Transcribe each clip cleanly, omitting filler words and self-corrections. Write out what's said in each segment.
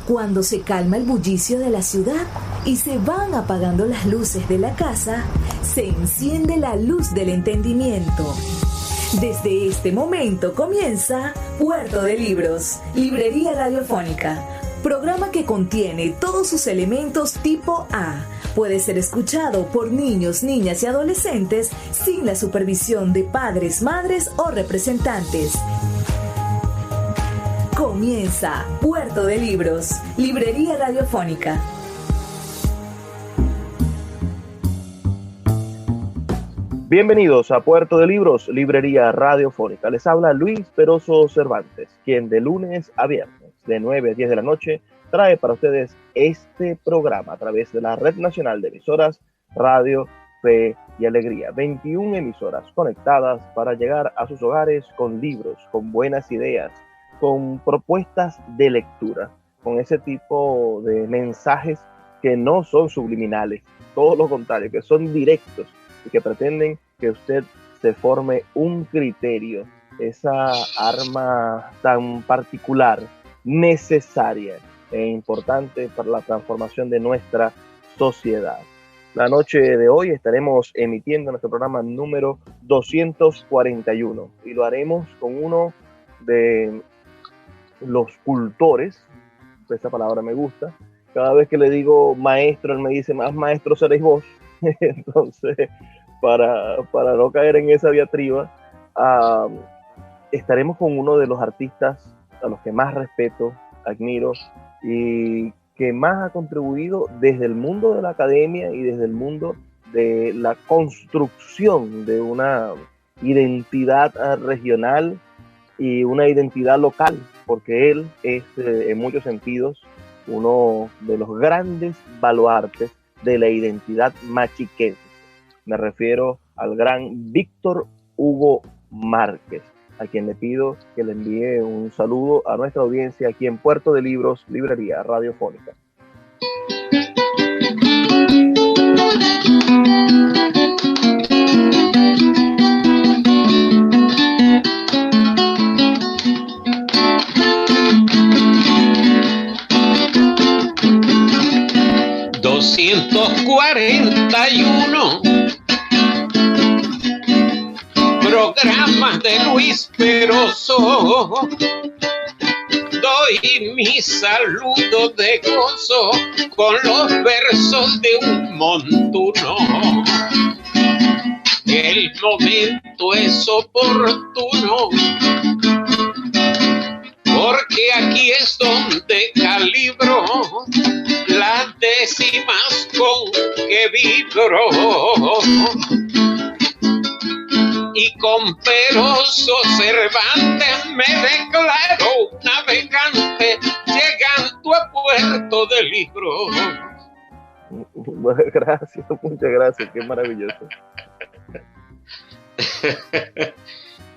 Cuando se calma el bullicio de la ciudad y se van apagando las luces de la casa, se enciende la luz del entendimiento. Desde este momento comienza Puerto de Libros, Librería Radiofónica, programa que contiene todos sus elementos tipo A. Puede ser escuchado por niños, niñas y adolescentes sin la supervisión de padres, madres o representantes. Comienza Puerto de Libros, Librería Radiofónica. Bienvenidos a Puerto de Libros, Librería Radiofónica. Les habla Luis Peroso Cervantes, quien de lunes a viernes, de 9 a 10 de la noche, trae para ustedes este programa a través de la Red Nacional de Emisoras Radio, Fe y Alegría. 21 emisoras conectadas para llegar a sus hogares con libros, con buenas ideas, con propuestas de lectura, con ese tipo de mensajes que no son subliminales, todo lo contrario, que son directos y que pretenden que usted se forme un criterio, esa arma tan particular, necesaria e importante para la transformación de nuestra sociedad. La noche de hoy estaremos emitiendo nuestro programa número 241 y lo haremos con uno de los cultores, esa palabra me gusta. Cada vez que le digo maestro, él me dice, más maestro seréis vos. Entonces, para no caer en esa diatriba, estaremos con uno de los artistas a los que más respeto, admiro y que más ha contribuido desde el mundo de la academia y desde el mundo de la construcción de una identidad regional y una identidad local, porque él es en muchos sentidos uno de los grandes baluartes de la identidad machiquense. Me refiero al gran Víctor Hugo Márquez, a quien le pido que le envíe un saludo a nuestra audiencia aquí en Puerto de Libros, Librería Radiofónica. Programas de Luis Peroso. Doy mi saludo de gozo con los versos de un montuno. El momento es oportuno, porque aquí es donde calibro las décimas con que vibro. Y con Peroso Cervantes me declaro navegante llegando a Puerto de Libros. Gracias, muchas gracias, qué maravilloso.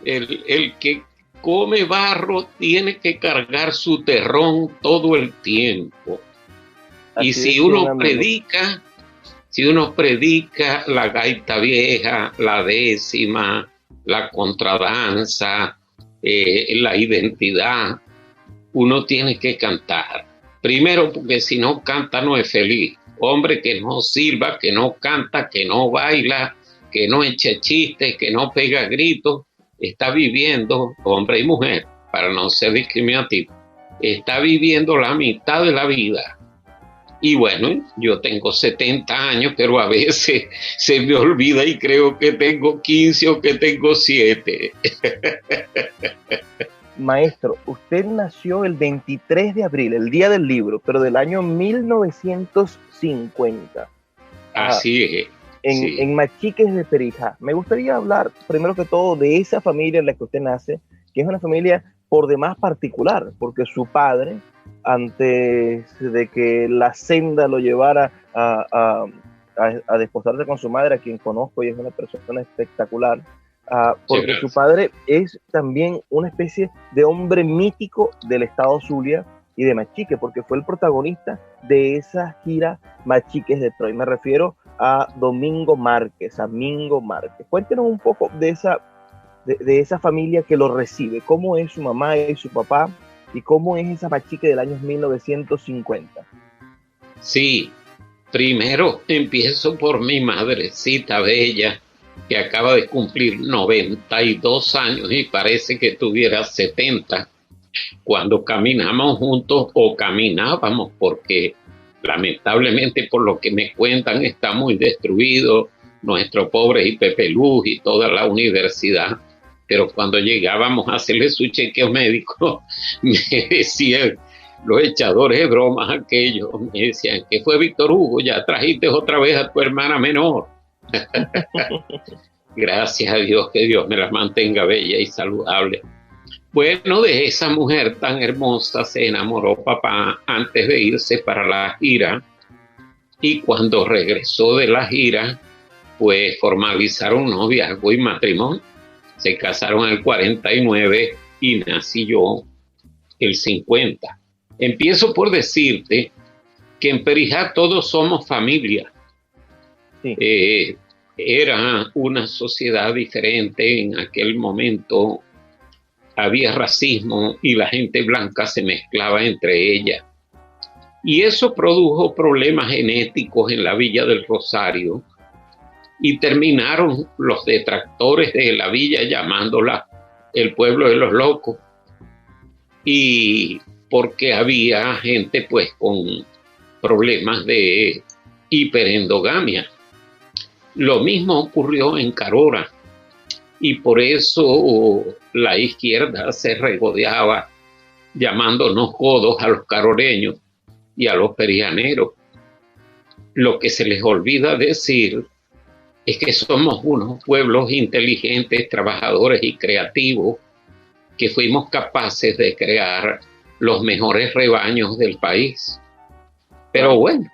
El que come barro tiene que cargar su terrón todo el tiempo. Así y si uno predica la gaita vieja, la décima, la contradanza, la identidad, uno tiene que cantar. Primero, porque si no canta no es feliz. Hombre que no sirva, que no canta, que no baila, que no echa chistes, que no pega gritos, está viviendo, hombre y mujer, para no ser discriminativo, está viviendo la mitad de la vida. Y bueno, yo tengo 70 años, pero a veces se me olvida y creo que tengo 15 o que tengo 7. Maestro, usted nació el 23 de abril, el día del libro, pero del año 1950. Así es. En Machiques de Perijá. Me gustaría hablar, primero que todo, de esa familia en la que usted nace, que es una familia por demás particular, porque su padre, antes de que la senda lo llevara a desposarse con su madre, a quien conozco y es una persona espectacular, porque su padre es también una especie de hombre mítico del estado Zulia y de Machique, porque fue el protagonista de esa gira Machiques de Troy. Me refiero a Domingo Márquez, a Mingo Márquez. Cuéntenos un poco de esa familia que lo recibe. ¿Cómo es su mamá y su papá? ¿Y cómo es esa bachique del año 1950? Sí, primero empiezo por mi madrecita bella, que acaba de cumplir 92 años y parece que tuviera 70, cuando caminamos juntos o caminábamos, porque lamentablemente por lo que me cuentan está muy destruido nuestro pobre Pepe Luz y toda la universidad, pero cuando llegábamos a hacerle su chequeo médico me decían los echadores de bromas aquellos, me decían que fue Víctor Hugo, ya trajiste otra vez a tu hermana menor. Gracias a Dios, que Dios me la mantenga bella y saludable. Bueno, de esa mujer tan hermosa se enamoró papá antes de irse para la gira, y cuando regresó de la gira, pues formalizaron noviazgo y matrimonio. Se casaron en el 49 y nací yo el 50. Empiezo por decirte que en Perijá todos somos familia. Sí. Era una sociedad diferente en aquel momento. Había racismo y la gente blanca se mezclaba entre ella. Y eso produjo problemas genéticos en la Villa del Rosario, y terminaron los detractores de la villa llamándola el pueblo de los locos. Y porque había gente pues con problemas de hiperendogamia. Lo mismo ocurrió en Carora, y por eso la izquierda se regodeaba llamándonos godos a los caroreños y a los perijaneros. Lo que se les olvida decir es que somos unos pueblos inteligentes, trabajadores y creativos, que fuimos capaces de crear los mejores rebaños del país. Pero bueno,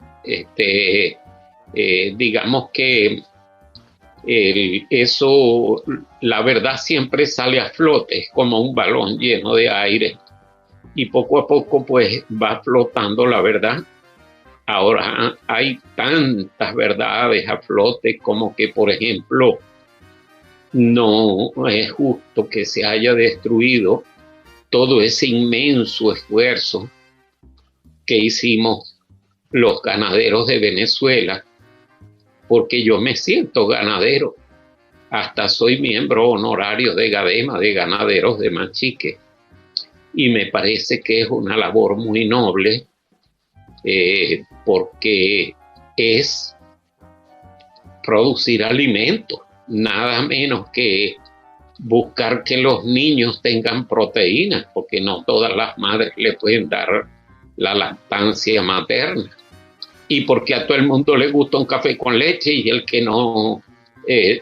digamos que eso, la verdad siempre sale a flote, es como un balón lleno de aire, y poco a poco pues va flotando la verdad. Ahora hay tantas verdades a flote, como que, por ejemplo, no es justo que se haya destruido todo ese inmenso esfuerzo que hicimos los ganaderos de Venezuela, porque yo me siento ganadero, hasta soy miembro honorario de GADEMA, de Ganaderos de Machique, y me parece que es una labor muy noble, porque es producir alimentos, nada menos que buscar que los niños tengan proteínas, porque no todas las madres le pueden dar la lactancia materna, y porque a todo el mundo le gusta un café con leche, y el que no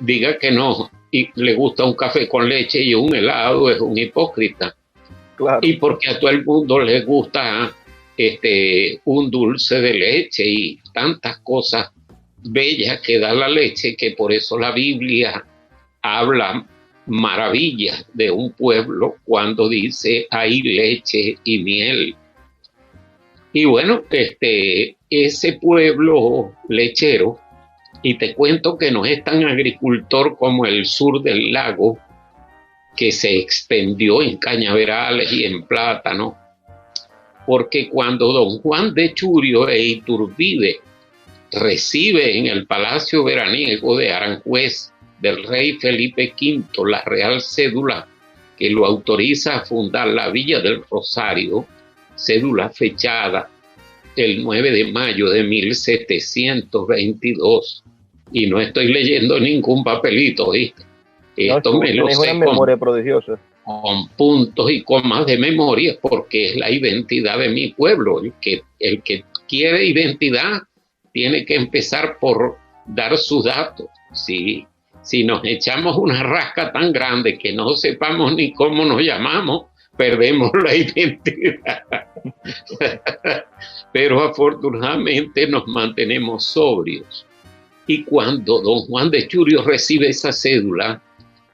diga que no y le gusta un café con leche y un helado es un hipócrita. Claro. Y porque a todo el mundo le gusta un dulce de leche y tantas cosas bellas que da la leche, que por eso la Biblia habla maravillas de un pueblo cuando dice hay leche y miel. Y bueno, ese pueblo lechero, y te cuento que no es tan agricultor como el sur del lago, que se extendió en cañaverales y en plátano, porque cuando don Juan de Churio e Iturbide recibe en el Palacio Veraniego de Aranjuez del rey Felipe V la real cédula que lo autoriza a fundar la Villa del Rosario, cédula fechada el 9 de mayo de 1722, y no estoy leyendo ningún papelito, ¿viste? Esto me lo sé una memoria prodigiosa, con puntos y comas de memoria, porque es la identidad de mi pueblo. El que quiere identidad tiene que empezar por dar sus datos. Si nos echamos una rasca tan grande que no sepamos ni cómo nos llamamos, perdemos la identidad. Pero afortunadamente nos mantenemos sobrios. Y cuando don Juan de Churio recibe esa cédula,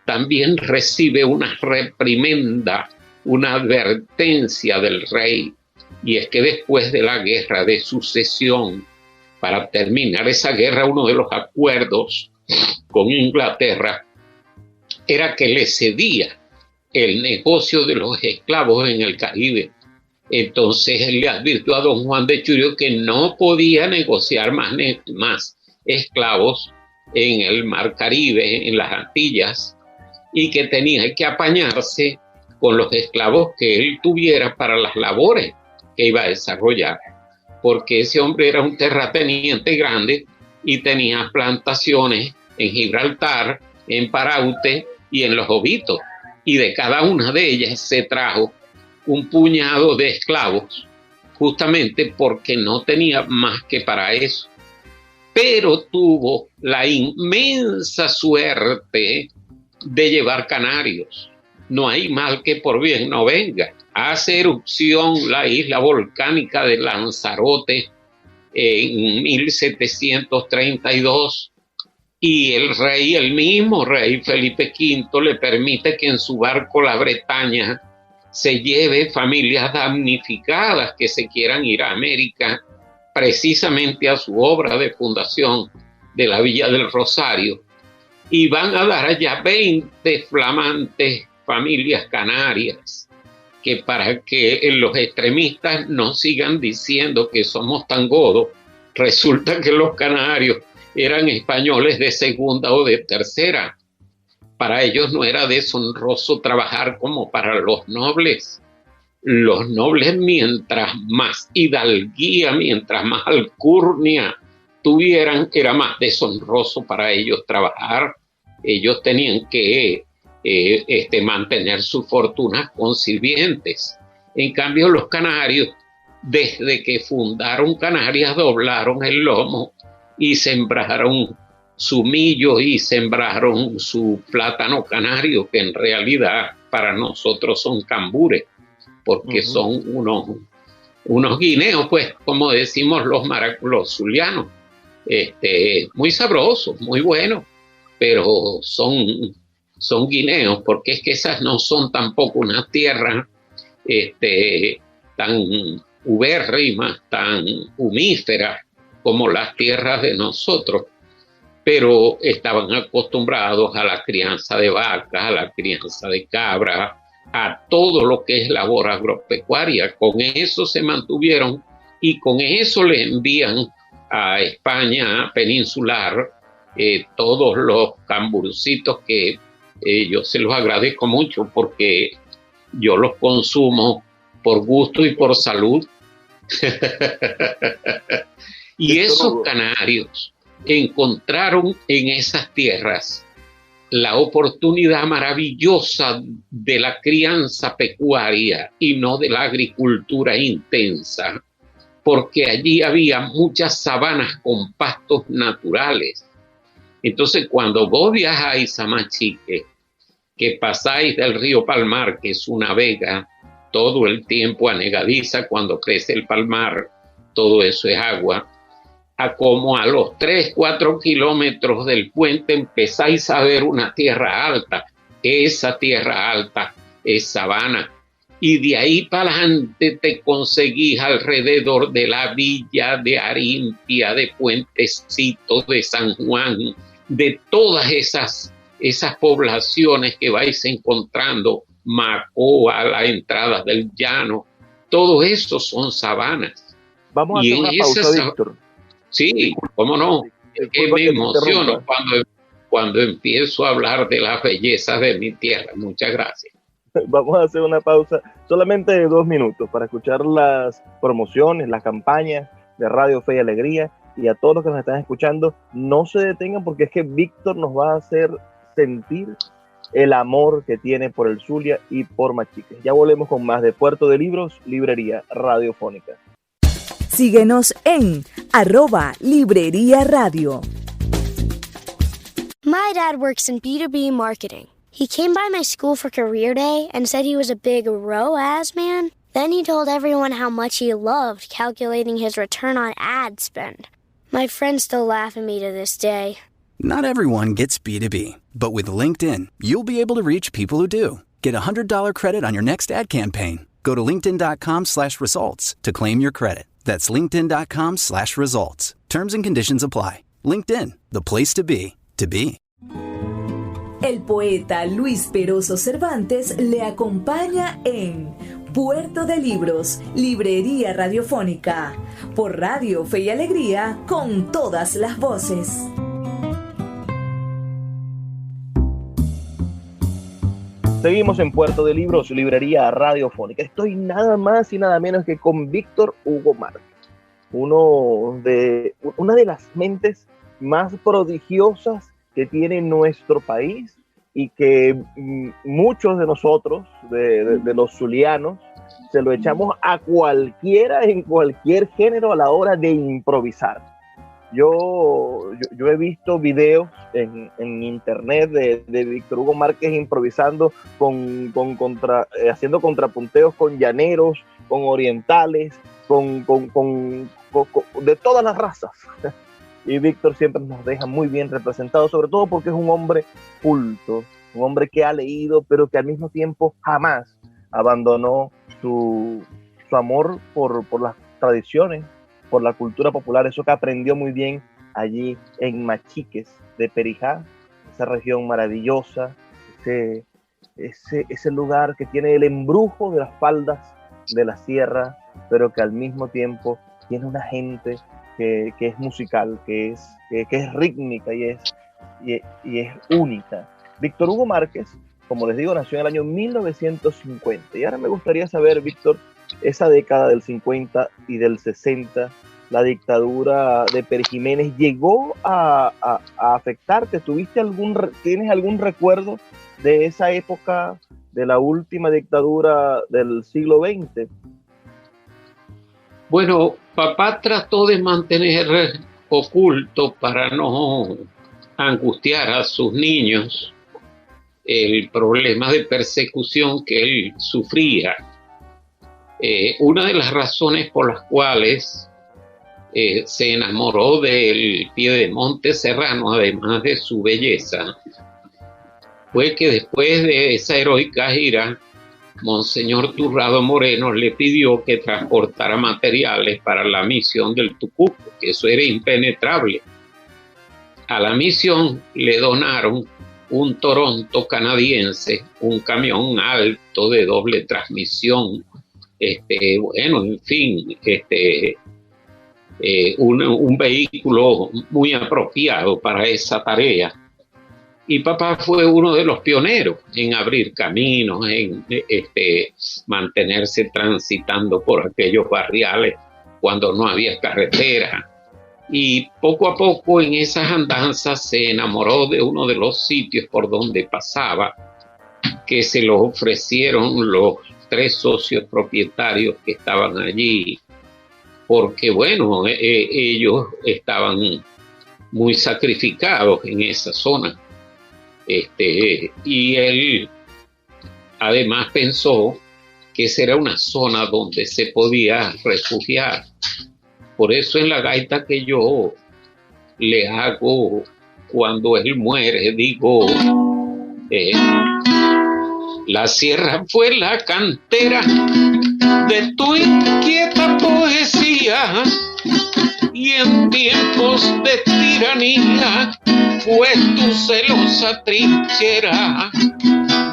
también recibe una reprimenda, una advertencia del rey. Y es que después de la guerra de sucesión, para terminar esa guerra, uno de los acuerdos con Inglaterra era que le cedía el negocio de los esclavos en el Caribe Entonces él le advirtió a don Juan de Churio que no podía negociar más esclavos en el Mar Caribe, en las Antillas, y que tenía que apañarse con los esclavos que él tuviera para las labores que iba a desarrollar, porque ese hombre era un terrateniente grande y tenía plantaciones en Gibraltar, en Paraute y en Los Obitos, y de cada una de ellas se trajo un puñado de esclavos, justamente porque no tenía más que para eso. Pero tuvo la inmensa suerte de llevar canarios. No hay mal que por bien no venga. Hace erupción la isla volcánica de Lanzarote en 1732 y el mismo rey Felipe V le permite que en su barco La Bretaña se lleve familias damnificadas que se quieran ir a América precisamente a su obra de fundación de la Villa del Rosario, y van a dar allá 20 flamantes familias canarias, que para que los extremistas no sigan diciendo que somos tan godos, resulta que los canarios eran españoles de segunda o de tercera. Para ellos no era deshonroso trabajar como para los nobles. Los nobles, mientras más hidalguía, mientras más alcurnia tuvieran, era más deshonroso para ellos trabajar. Ellos tenían que mantener sus fortunas con sirvientes. En cambio, los canarios, desde que fundaron Canarias, doblaron el lomo y sembraron su millo y sembraron su plátano canario, que en realidad para nosotros son cambures, porque son unos guineos, pues, como decimos los zulianos, muy sabrosos, muy buenos, pero son guineos, porque es que esas no son tampoco una tierra tan ubérrimas, tan humíferas como las tierras de nosotros, pero estaban acostumbrados a la crianza de vacas, a la crianza de cabras, a todo lo que es labor agropecuaria. Con eso se mantuvieron y con eso le envían a España peninsular todos los camburcitos que yo se los agradezco mucho, porque yo los consumo por gusto y por salud. Y esos canarios encontraron en esas tierras la oportunidad maravillosa de la crianza pecuaria y no de la agricultura intensa, porque allí había muchas sabanas con pastos naturales. Entonces, cuando vos viajáis a Machique, que pasáis del río Palmar, que es una vega todo el tiempo anegadiza, cuando crece el palmar, todo eso es agua, a como a los 3-4 kilómetros del puente empezáis a ver una tierra alta. Esa tierra alta es sabana. Y de ahí para adelante te conseguís alrededor de la villa de Arimpia, de Puentecito, de San Juan, de todas esas poblaciones que vais encontrando, Macoa, la entrada del llano, todo eso son sabanas. Vamos a hacer una pausa, Víctor. Sí, cómo no. Es que me emociono cuando empiezo a hablar de las bellezas de mi tierra. Muchas gracias. Vamos a hacer una pausa solamente de 2 minutos para escuchar las promociones, las campañas de Radio Fe y Alegría. Y a todos los que nos están escuchando, no se detengan, porque es que Víctor nos va a hacer sentir el amor que tiene por el Zulia y por Machique. Ya volvemos con más de Puerto de Libros, Librería Radiofónica. Síguenos en @Librería Radio. My dad works in B2B marketing. He came by my school for career day and said he was a big ROAS man. Then he told everyone how much he loved calculating his return on ad spend. My friends still laugh at me to this day. Not everyone gets B2B, but with LinkedIn, you'll be able to reach people who do. Get a $100 credit on your next ad campaign. Go to linkedin.com/results to claim your credit. That's linkedin.com/results. Terms and conditions apply. LinkedIn, the place to be, to be. El poeta Luis Peroso Cervantes le acompaña en Puerto de Libros, librería radiofónica, por Radio Fe y Alegría, con todas las voces. Seguimos en Puerto de Libros, librería radiofónica. Estoy nada más y nada menos que con Víctor Hugo Márquez, una de las mentes más prodigiosas que tiene nuestro país y que muchos de nosotros, de los zulianos, se lo echamos a cualquiera en cualquier género a la hora de improvisar. Yo he visto videos en internet de Víctor Hugo Márquez improvisando haciendo contrapunteos con llaneros, con orientales, con de todas las razas. Y Víctor siempre nos deja muy bien representado, sobre todo porque es un hombre culto, un hombre que ha leído, pero que al mismo tiempo jamás abandonó su amor por las tradiciones, por la cultura popular, eso que aprendió muy bien allí en Machiques de Perijá, esa región maravillosa, ese lugar que tiene el embrujo de las faldas de la sierra, pero que al mismo tiempo tiene una gente que es musical, que es rítmica y es única. Víctor Hugo Márquez, como les digo, nació en el año 1950. Y ahora me gustaría saber, Víctor, esa década del 50 y del 60, la dictadura de Pérez Jiménez, ¿llegó a afectarte? ¿Tienes algún recuerdo de esa época, de la última dictadura del siglo XX? Bueno, papá trató de mantener oculto para no angustiar a sus niños el problema de persecución que él sufría. Una de las razones por las cuales se enamoró del Piedemonte serrano, además de su belleza, fue que después de esa heroica gira, Monseñor Turrado Moreno le pidió que transportara materiales para la misión del Tucuco, que eso era impenetrable. A la misión le donaron un Toronto canadiense, un camión alto de doble transmisión, un vehículo muy apropiado para esa tarea. Y papá fue uno de los pioneros en abrir caminos, en mantenerse transitando por aquellos barriales cuando no había carretera. Y poco a poco en esas andanzas se enamoró de uno de los sitios por donde pasaba, que se lo ofrecieron los 3 socios propietarios que estaban allí, porque bueno, ellos estaban muy sacrificados en esa zona. Y él además pensó que esa era una zona donde se podía refugiar. Por eso en la gaita que yo le hago cuando él muere, digo, la sierra fue la cantera de tu inquieta poesía, y en tiempos de tiranía fue tu celosa trinchera.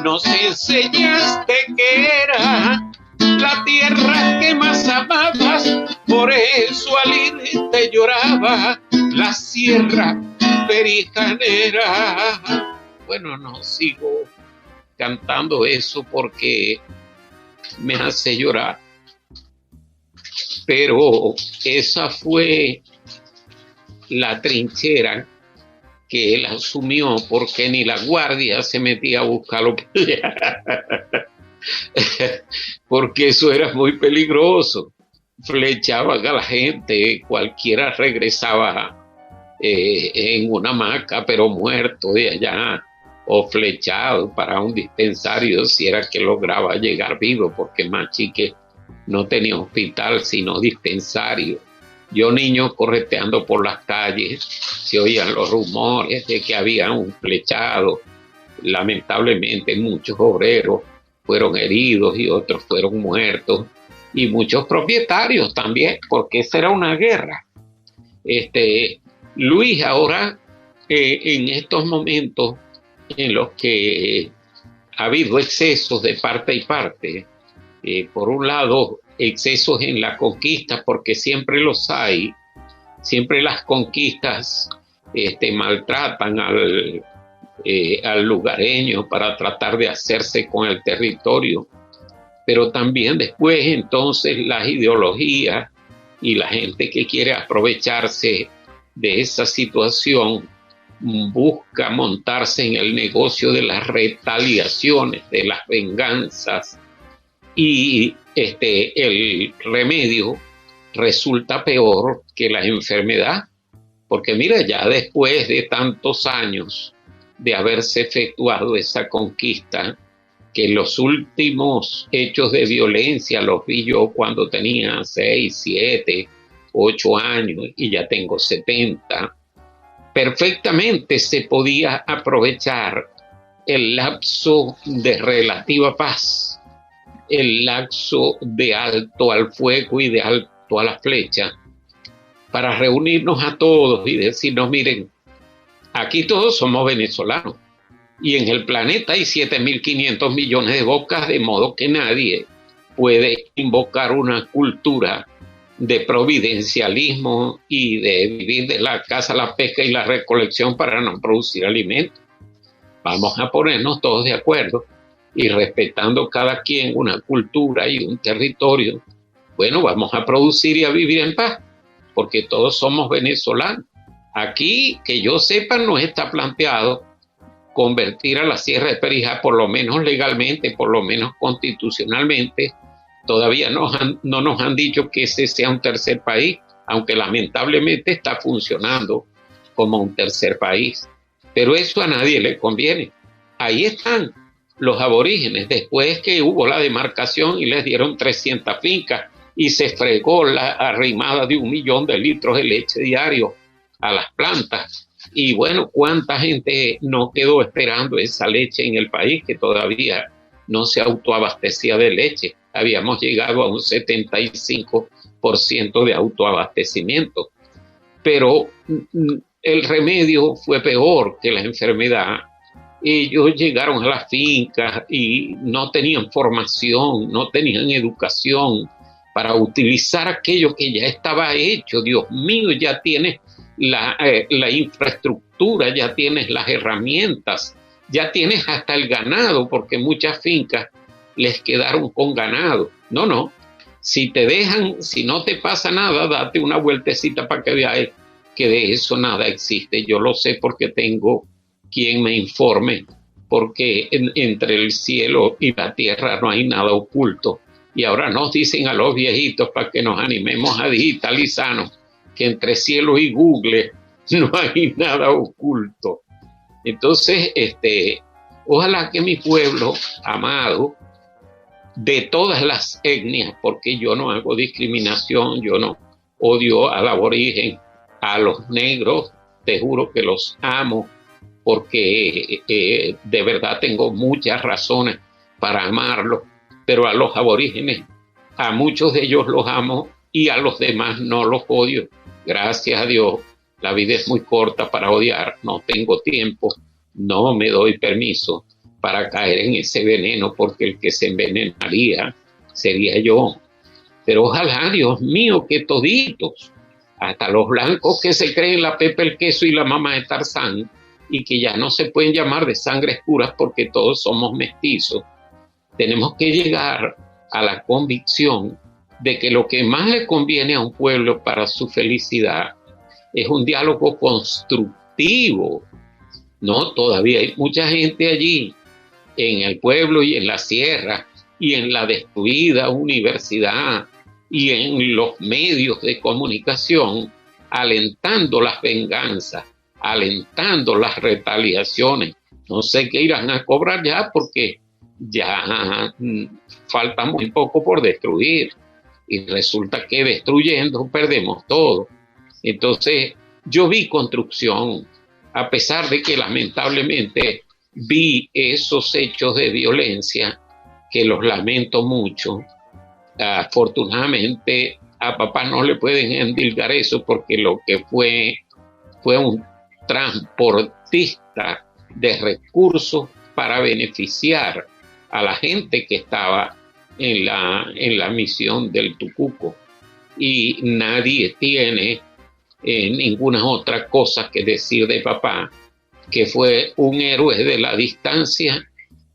Nos enseñaste que era la tierra que más amabas, por eso al irte lloraba la sierra perijanera. Bueno, no sigo cantando eso porque me hace llorar, pero esa fue la trinchera que él asumió, porque ni la guardia se metía a buscarlo porque eso era muy peligroso. Flechaban a la gente, cualquiera regresaba en una hamaca, pero muerto de allá, o flechado para un dispensario si era que lograba llegar vivo, porque Machique no tenía hospital sino dispensario. Yo, niño, correteando por las calles, se oían los rumores de que había un flechado. Lamentablemente muchos obreros fueron heridos y otros fueron muertos, y muchos propietarios también, porque esa era una guerra. Luis, ahora en estos momentos en los que ha habido excesos de parte y parte, Por un lado, excesos en la conquista, porque siempre los hay, siempre las conquistas maltratan al lugareño para tratar de hacerse con el territorio, pero también después entonces las ideologías y la gente que quiere aprovecharse de esa situación busca montarse en el negocio de las retaliaciones, de las venganzas, y el remedio resulta peor que la enfermedad, porque mira, ya después de tantos años de haberse efectuado esa conquista, que los últimos hechos de violencia los vi yo cuando tenía 6, 7, 8 años y ya tengo 70, perfectamente se podía aprovechar el lapso de relativa paz, el lapso de alto al fuego y de alto a la flecha, para reunirnos a todos y decirnos, miren, aquí todos somos venezolanos y en el planeta hay 7.500 millones de bocas, de modo que nadie puede invocar una cultura de providencialismo y de vivir de la caza, la pesca y la recolección para no producir alimentos. Vamos a ponernos todos de acuerdo y respetando cada quien una cultura y un territorio, bueno, vamos a producir y a vivir en paz, porque todos somos venezolanos. Aquí, que yo sepa, no está planteado convertir a la Sierra de Perijá, por lo menos legalmente, por lo menos constitucionalmente. Todavía no nos han dicho que ese sea un tercer país, aunque lamentablemente está funcionando como un tercer país. Pero eso a nadie le conviene. Ahí están los aborígenes, después que hubo la demarcación y les dieron 300 fincas y se fregó la arrimada de 1 millón de litros de leche diario a las plantas. Y bueno, ¿cuánta gente no quedó esperando esa leche en el país que todavía no se autoabastecía de leche? Habíamos llegado a un 75% de autoabastecimiento. Pero el remedio fue peor que la enfermedad. Ellos llegaron a las fincas y no tenían formación, no tenían educación para utilizar aquello que ya estaba hecho. Dios mío, ya tienes la infraestructura, ya tienes las herramientas, ya tienes hasta el ganado, porque muchas fincas les quedaron con ganado. No, si te dejan, si no te pasa nada, date una vueltecita para que veas que de eso nada existe. Yo lo sé porque tengo quien me informe, porque entre el cielo y la tierra no hay nada oculto. Y ahora nos dicen a los viejitos, para que nos animemos a digitalizarnos, que entre cielo y Google no hay nada oculto. Entonces, ojalá que mi pueblo amado, de todas las etnias, porque yo no hago discriminación, yo no odio al aborigen, a los negros, te juro que los amo, porque de verdad tengo muchas razones para amarlos, pero a los aborígenes, a muchos de ellos los amo y a los demás no los odio. Gracias a Dios, la vida es muy corta para odiar, no tengo tiempo, no me doy permiso para caer en ese veneno, porque el que se envenenaría sería yo. Pero ojalá, Dios mío, que toditos, hasta los blancos que se creen la Pepe el Queso y la mamá de Tarzán, y que ya no se pueden llamar de sangres puras porque todos somos mestizos, tenemos que llegar a la convicción de que lo que más le conviene a un pueblo para su felicidad es un diálogo constructivo. No, todavía hay mucha gente allí, en el pueblo y en la sierra, y en la destruida universidad, y en los medios de comunicación, alentando las venganzas, alentando las retaliaciones. No sé qué irán a cobrar ya, porque ya falta muy poco por destruir, y resulta que destruyendo perdemos todo. Entonces yo vi construcción, a pesar de que lamentablemente vi esos hechos de violencia que los lamento mucho. Afortunadamente a papá no le pueden endilgar eso, porque lo que fue un transportista de recursos para beneficiar a la gente que estaba en la misión del Tucuco. Y nadie tiene ninguna otra cosa que decir de papá, que fue un héroe de la distancia,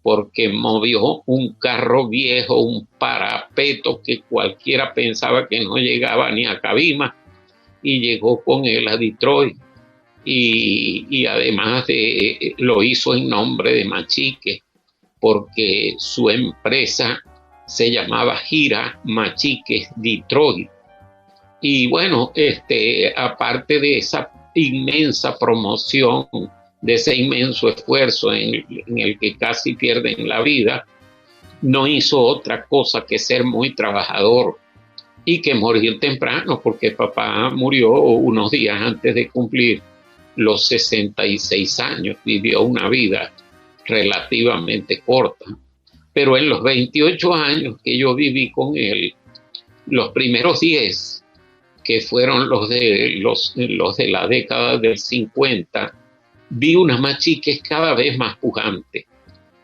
porque movió un carro viejo, un parapeto que cualquiera pensaba que no llegaba ni a Cabima, y llegó con él a Detroit. Y además lo hizo en nombre de Machique, porque su empresa se llamaba Gira Machique Detroit. Y bueno, aparte de esa inmensa promoción, de ese inmenso esfuerzo en el que casi pierden la vida, no hizo otra cosa que ser muy trabajador y que morir temprano, porque papá murió unos días antes de cumplir los 66 años, vivió una vida relativamente corta. Pero en los 28 años que yo viví con él, los primeros 10, que fueron los de la década del 50, vi unas Machiques cada vez más pujantes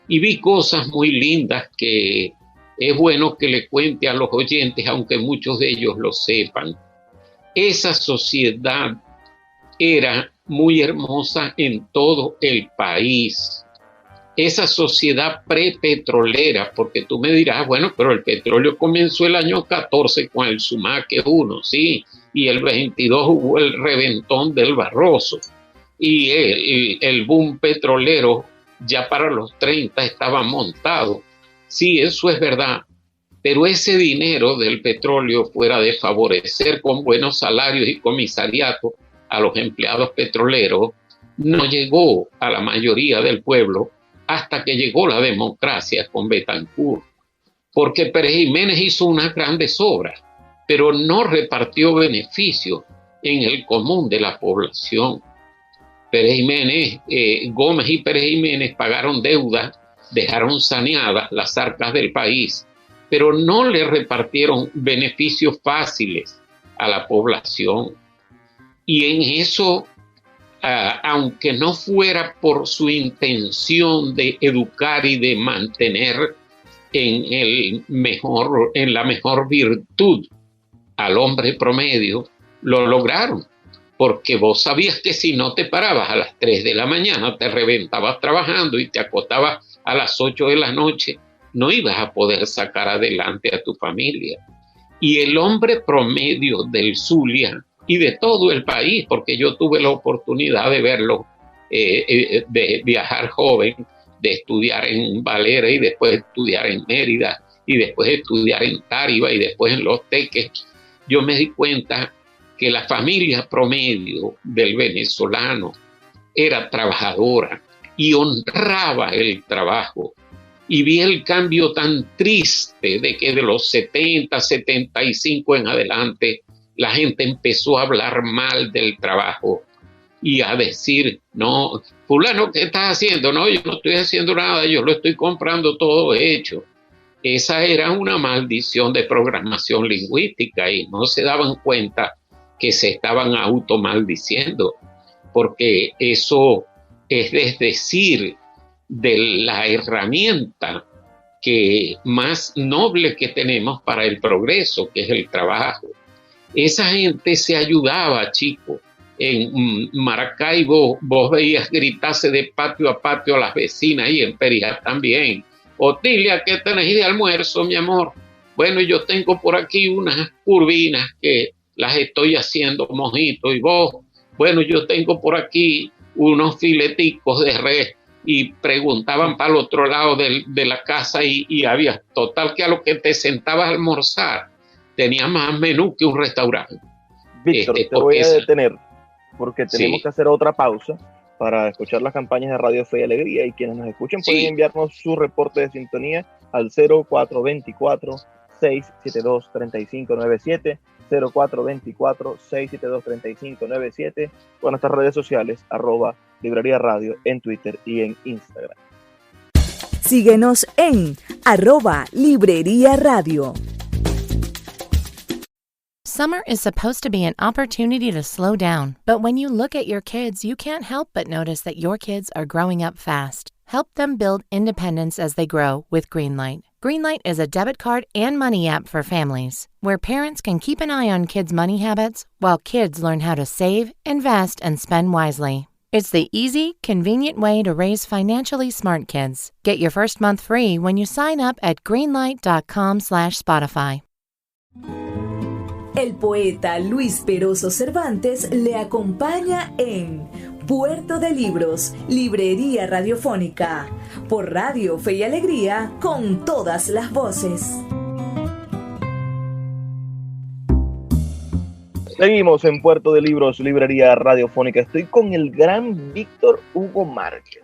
y vi cosas muy lindas que es bueno que le cuente a los oyentes, aunque muchos de ellos lo sepan. Esa sociedad era muy hermosa en todo el país. Esa sociedad prepetrolera, porque tú me dirás, bueno, pero el petróleo comenzó el año 14 con el Sumaque 1, sí, y el 22 hubo el reventón del Barroso. Y el boom petrolero ya para los 30 estaba montado. Sí, eso es verdad, pero ese dinero del petróleo, fuera de favorecer con buenos salarios y comisariatos a los empleados petroleros, no llegó a la mayoría del pueblo hasta que llegó la democracia con Betancourt. Porque Pérez Jiménez hizo unas grandes obras, pero no repartió beneficios en el común de la población. Pérez Jiménez, Gómez y Pérez Jiménez pagaron deudas, dejaron saneadas las arcas del país, pero no le repartieron beneficios fáciles a la población. Y en eso, aunque no fuera por su intención de educar y de mantener en la mejor virtud al hombre promedio, lo lograron. Porque vos sabías que si no te parabas a las 3 de la mañana, te reventabas trabajando y te acostabas a las 8 de la noche, no ibas a poder sacar adelante a tu familia. Y el hombre promedio del Zulia y de todo el país, porque yo tuve la oportunidad de verlo, de viajar joven, de estudiar en Valera y después estudiar en Mérida y después estudiar en Táriba y después en Los Teques, yo me di cuenta que la familia promedio del venezolano era trabajadora y honraba el trabajo. Y vi el cambio tan triste de que de los 70, 75 en adelante, la gente empezó a hablar mal del trabajo y a decir, no, fulano, ¿qué estás haciendo? No, yo no estoy haciendo nada, yo lo estoy comprando todo hecho. Esa era una maldición de programación lingüística y no se daban cuenta que se estaban automaldiciendo, porque eso es decir, de la herramienta que más noble que tenemos para el progreso, que es el trabajo. Esa gente se ayudaba, chicos. En Maracaibo vos veías gritarse de patio a patio a las vecinas y en Perijá también. Otilia, ¿qué tenés de almuerzo, mi amor? Bueno, yo tengo por aquí unas curvinas que las estoy haciendo mojito. Y vos, bueno, yo tengo por aquí unos fileticos de res. Y preguntaban para el otro lado de la casa y había, total que a lo que te sentabas a almorzar, tenía más menú que un restaurante. Víctor, te voy a detener porque tenemos que hacer otra pausa para escuchar las campañas de Radio Fe y Alegría, y quienes nos escuchen pueden enviarnos su reporte de sintonía al 0424-672-3597, 0424-672-3597, con nuestras redes sociales, @Librería Radio en Twitter y en Instagram. Síguenos en @Librería Radio. Summer is supposed to be an opportunity to slow down, but when you look at your kids, you can't help but notice that your kids are growing up fast. Help them build independence as they grow with Greenlight. Greenlight is a debit card and money app for families, where parents can keep an eye on kids' money habits while kids learn how to save, invest, and spend wisely. It's the easy, convenient way to raise financially smart kids. Get your first month free when you sign up at greenlight.com/Spotify. El poeta Luis Peroso Cervantes le acompaña en Puerto de Libros, Librería Radiofónica, por Radio Fe y Alegría, con todas las voces. Seguimos en Puerto de Libros, Librería Radiofónica. Estoy con el gran Víctor Hugo Márquez,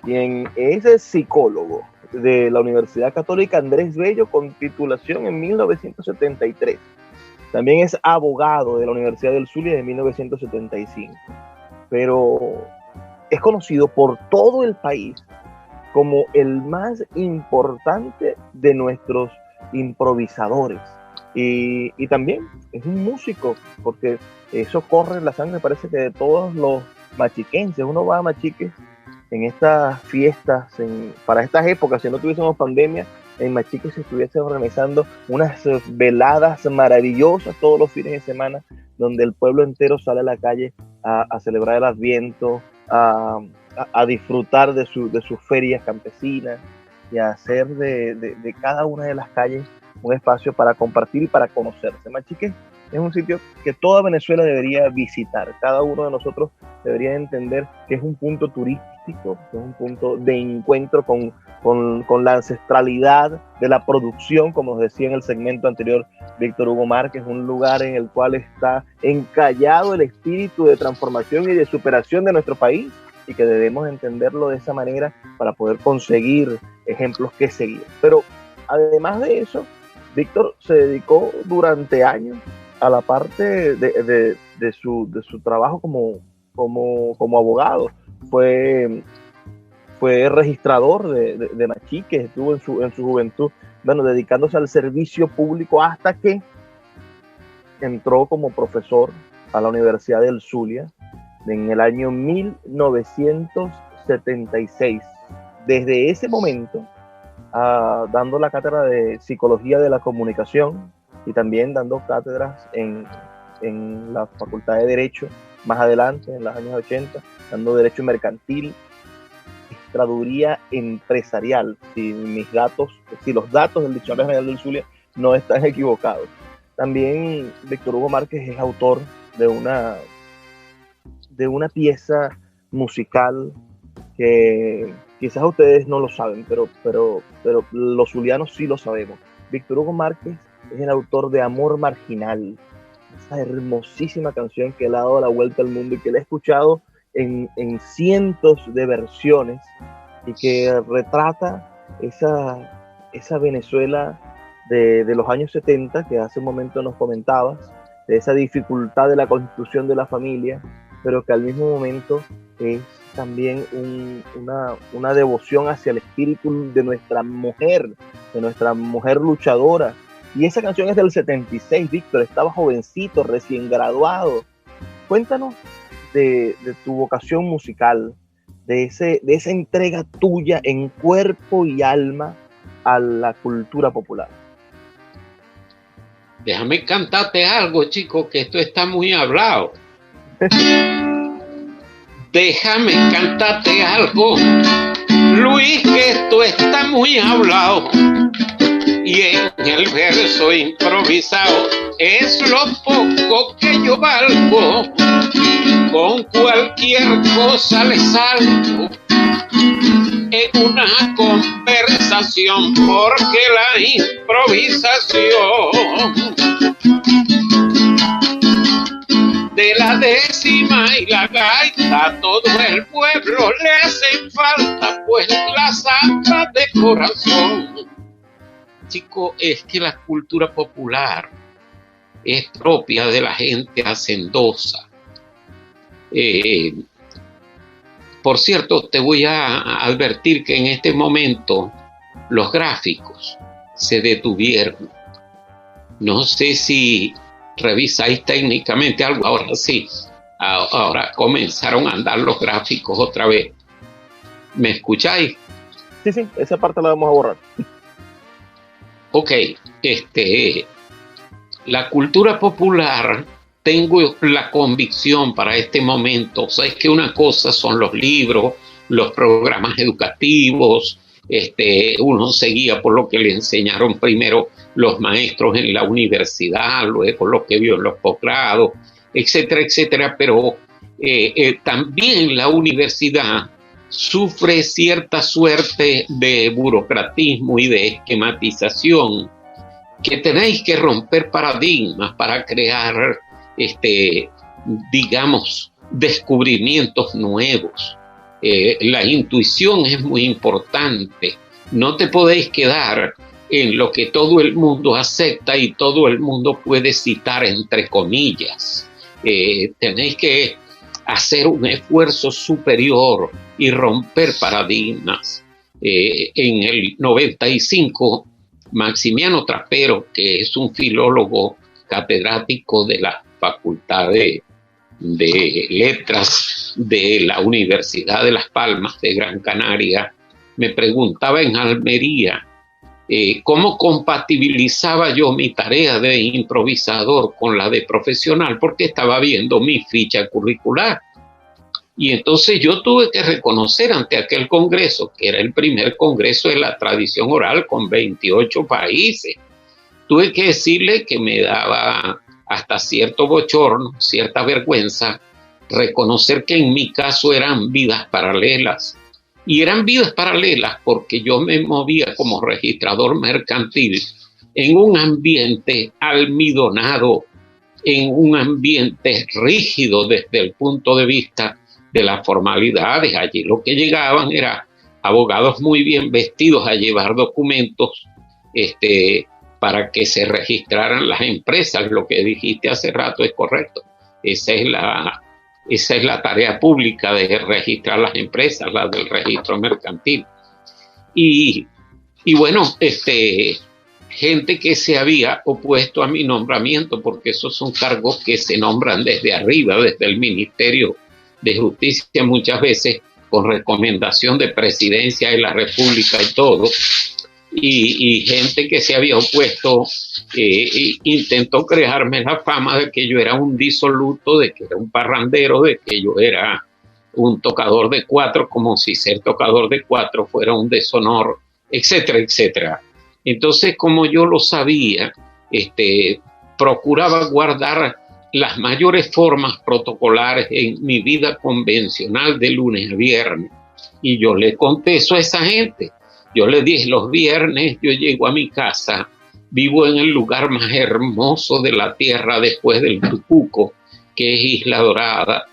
quien es psicólogo de la Universidad Católica Andrés Bello, con titulación en 1973. También es abogado de la Universidad del Zulia de 1975. Pero es conocido por todo el país como el más importante de nuestros improvisadores. Y también es un músico, porque eso corre en la sangre, parece que de todos los machiquenses. Uno va a Machiques en estas fiestas, para estas épocas, si no tuviésemos pandemia, en Machiques se estuviesen organizando unas veladas maravillosas todos los fines de semana, donde el pueblo entero sale a la calle a celebrar el Adviento, a disfrutar de sus ferias campesinas y a hacer de cada una de las calles un espacio para compartir y para conocerse. Machiques es un sitio que toda Venezuela debería visitar. Cada uno de nosotros debería entender que es un punto turístico, que es un punto de encuentro con la ancestralidad de la producción, como decía en el segmento anterior Víctor Hugo Márquez, un lugar en el cual está encallado el espíritu de transformación y de superación de nuestro país, y que debemos entenderlo de esa manera para poder conseguir ejemplos que seguir. Pero además de eso, Víctor se dedicó durante años a la parte de su trabajo como abogado. Fue registrador de Machiques, estuvo en su juventud, dedicándose al servicio público, hasta que entró como profesor a la Universidad del Zulia en el año 1976. Desde ese momento, dando la cátedra de Psicología de la Comunicación y también dando cátedras en la Facultad de Derecho, más adelante, en los años 80, dando Derecho Mercantil, Registraduría Empresarial, si los datos del Diccionario General del Zulia no están equivocados. También Víctor Hugo Márquez es autor de una pieza musical que quizás ustedes no lo saben, pero los zulianos sí lo sabemos. Víctor Hugo Márquez es el autor de Amor Marginal, esa hermosísima canción que le ha dado la vuelta al mundo y que le he escuchado en cientos de versiones, y que retrata esa Venezuela de los años 70 que hace un momento nos comentabas, de esa dificultad de la constitución de la familia, pero que al mismo momento es también una devoción hacia el espíritu de nuestra mujer luchadora. Y esa canción es del 76, Víctor, estaba jovencito, recién graduado. Cuéntanos de tu vocación musical, de esa entrega tuya en cuerpo y alma a la cultura popular. Déjame cantarte algo, chico, que esto está muy hablado. Déjame cantarte algo, Luis, que esto está muy hablado. Y en el verso improvisado es lo poco que yo valgo. Con cualquier cosa le salgo en una conversación, porque la improvisación de la décima y la gaita, todo el pueblo le hacen falta, pues la santa de corazón. Chico, es que la cultura popular es propia de la gente hacendosa. Por cierto, te voy a advertir que en este momento los gráficos se detuvieron. No sé si revisáis técnicamente algo. Ahora sí, ahora comenzaron a andar los gráficos otra vez. ¿Me escucháis? Sí, esa parte la vamos a borrar. Ok, la cultura popular, tengo la convicción para este momento, o sea, es que una cosa son los libros, los programas educativos, uno seguía por lo que le enseñaron primero los maestros en la universidad, luego lo que vio en los posgrados, etcétera, etcétera, pero también la universidad sufre cierta suerte de burocratismo y de esquematización, que tenéis que romper paradigmas para crear, digamos, descubrimientos nuevos. La intuición es muy importante. No te podéis quedar en lo que todo el mundo acepta y todo el mundo puede citar entre comillas. Tenéis que hacer un esfuerzo superior y romper paradigmas. En el 95, Maximiano Trapero, que es un filólogo catedrático de la Facultad de Letras de la Universidad de Las Palmas de Gran Canaria, me preguntaba en Almería cómo compatibilizaba yo mi tarea de improvisador con la de profesional, porque estaba viendo mi ficha curricular. Y entonces yo tuve que reconocer ante aquel congreso, que era el primer congreso de la tradición oral con 28 países, tuve que decirle que me daba hasta cierto bochorno, cierta vergüenza, reconocer que en mi caso eran vidas paralelas. Y eran vidas paralelas porque yo me movía como registrador mercantil en un ambiente almidonado, en un ambiente rígido desde el punto de vista de las formalidades. Allí lo que llegaban eran abogados muy bien vestidos a llevar documentos para que se registraran las empresas. Lo que dijiste hace rato es correcto. Esa es la tarea pública de registrar las empresas, la del registro mercantil. Y bueno, gente que se había opuesto a mi nombramiento, porque esos son cargos que se nombran desde arriba, desde el Ministerio de Justicia, muchas veces con recomendación de Presidencia de la República y todo, y gente que se había opuesto intentó crearme la fama de que yo era un disoluto, de que era un parrandero, de que yo era un tocador de cuatro, como si ser tocador de cuatro fuera un deshonor, etcétera, etcétera. Entonces, como yo lo sabía, procuraba guardar las mayores formas protocolares en mi vida convencional de lunes a viernes. Y yo le conté eso a esa gente. Yo le dije, los viernes yo llego a mi casa, vivo en el lugar más hermoso de la tierra después del Tucuco, que es Isla Dorada.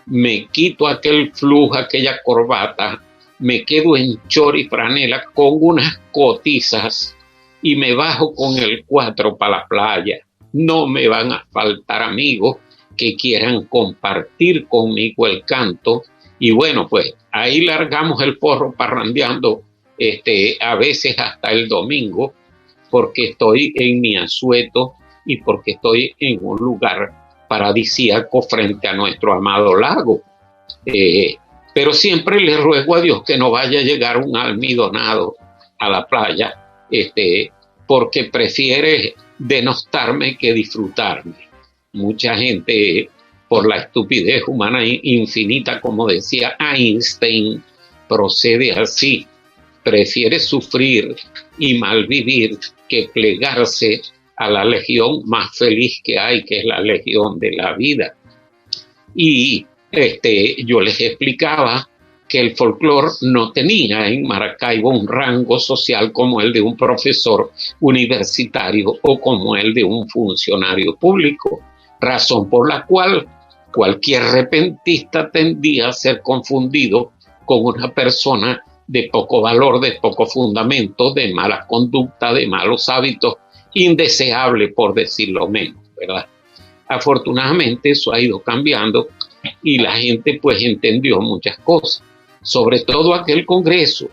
Me quito aquel flujo, aquella corbata, me quedo en chor y franela con unas cotizas y me bajo con el 4 para la playa. No me van a faltar amigos que quieran compartir conmigo el canto. Y bueno, pues ahí largamos el porro parrandeando, a veces hasta el domingo, porque estoy en mi asueto y porque estoy en un lugar paradisíaco frente a nuestro amado lago. Pero siempre le ruego a Dios que no vaya a llegar un almidonado a la playa, porque prefiere denostarme que disfrutarme. Mucha gente, por la estupidez humana infinita, como decía Einstein, procede así. Prefiere sufrir y malvivir que plegarse a la legión más feliz que hay, que es la legión de la vida. Y yo les explicaba que el folclore no tenía en Maracaibo un rango social como el de un profesor universitario o como el de un funcionario público, razón por la cual cualquier repentista tendía a ser confundido con una persona de poco valor, de poco fundamento, de mala conducta, de malos hábitos, indeseable por decirlo menos, ¿verdad? Afortunadamente eso ha ido cambiando y la gente pues entendió muchas cosas, sobre todo aquel congreso,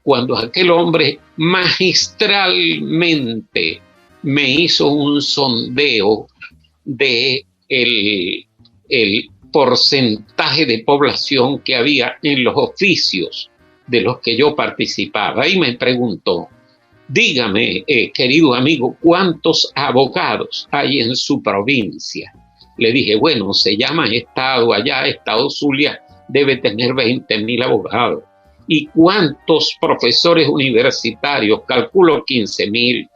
cuando aquel hombre magistralmente me hizo un sondeo de el porcentaje de población que había en los oficios de los que yo participaba y me preguntó, dígame, querido amigo, ¿cuántos abogados hay en su provincia? Le dije, bueno, se llama Estado, allá Estado Zulia debe tener 20.000 abogados. ¿Y cuántos profesores universitarios? Calculo 15.000.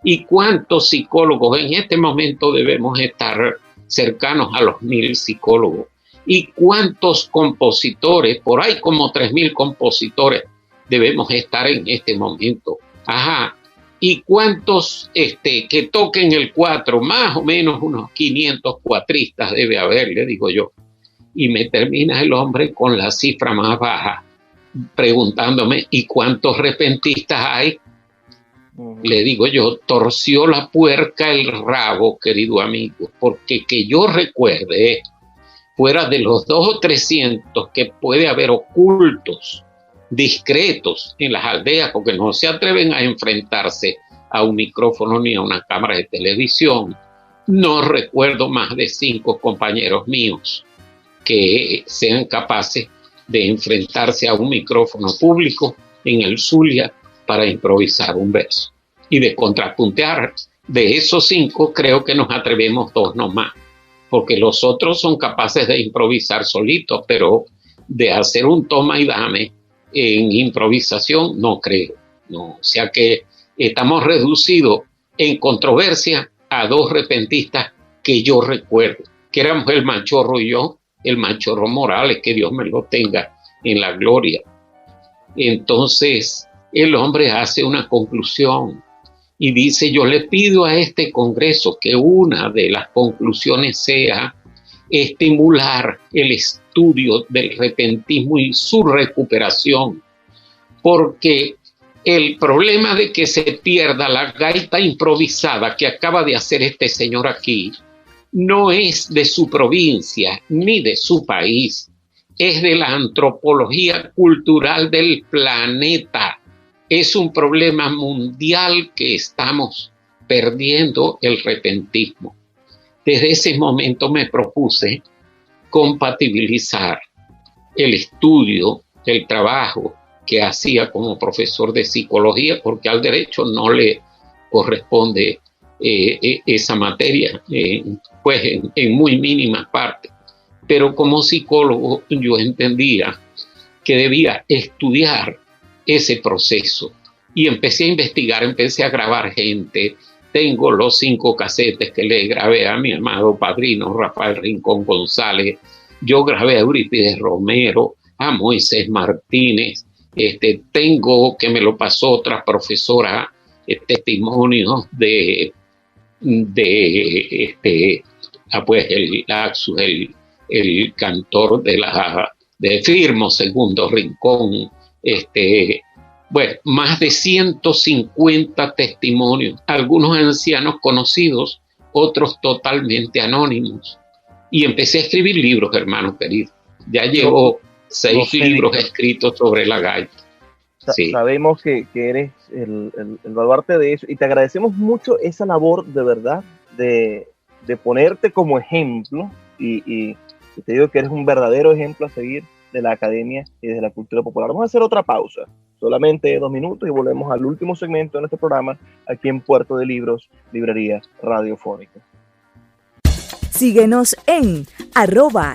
¿Y cuántos psicólogos? En este momento debemos estar cercanos a los 1.000 psicólogos. ¿Y cuántos compositores? Por ahí como 3.000 compositores debemos estar en este momento. Ajá. ¿Y cuántos que toquen el cuatro? Más o menos unos 500 cuatristas debe haber, le digo yo. Y me termina el hombre con la cifra más baja, preguntándome, ¿y cuántos repentistas hay? Le digo yo, torció la puerca el rabo, querido amigo, porque que yo recuerde, fuera de los 200 o 300 que puede haber ocultos, discretos en las aldeas, porque no se atreven a enfrentarse a un micrófono ni a una cámara de televisión, no recuerdo más de 5 compañeros míos que sean capaces de enfrentarse a un micrófono público en el Zulia para improvisar un verso y de contrapuntear. De esos 5 creo que nos atrevemos 2 nomás, porque los otros son capaces de improvisar solitos, pero de hacer un toma y dame en improvisación no creo. No, o sea que estamos reducidos en controversia a 2 repentistas que yo recuerdo, que éramos el Machorro y yo, el Machorro Morales, que Dios me lo tenga en la gloria. Entonces el hombre hace una conclusión y dice, yo le pido a este Congreso que una de las conclusiones sea estimular el estudio del repentismo y su recuperación, porque el problema de que se pierda la gaita improvisada que acaba de hacer este señor aquí no es de su provincia ni de su país, es de la antropología cultural del planeta. Es un problema mundial que estamos perdiendo el repentismo. Desde ese momento me propuse compatibilizar el estudio, el trabajo que hacía como profesor de psicología, porque al derecho no le corresponde esa materia, pues en muy mínima parte. Pero como psicólogo yo entendía que debía estudiar ese proceso y empecé a investigar, empecé a grabar gente. Tengo los 5 casetes que le grabé a mi amado padrino Rafael Rincón González. Yo grabé a Eurípides Romero, a Moisés Martínez. Tengo, que me lo pasó otra profesora, testimonios de pues el cantor de Firmo Segundo Rincón, bueno, más de 150 testimonios, algunos ancianos conocidos, otros totalmente anónimos. Y empecé a escribir libros, hermano querido. Ya llevo 6 libros escritos sobre la gaita. Sí. Sabemos que eres el baluarte de eso y te agradecemos mucho esa labor de verdad de ponerte como ejemplo y te digo que eres un verdadero ejemplo a seguir de la academia y de la cultura popular. Vamos a hacer otra pausa, solamente 2 minutos y volvemos al último segmento de nuestro programa aquí en Puerto de Libros, Librería Radiofónica. Síguenos en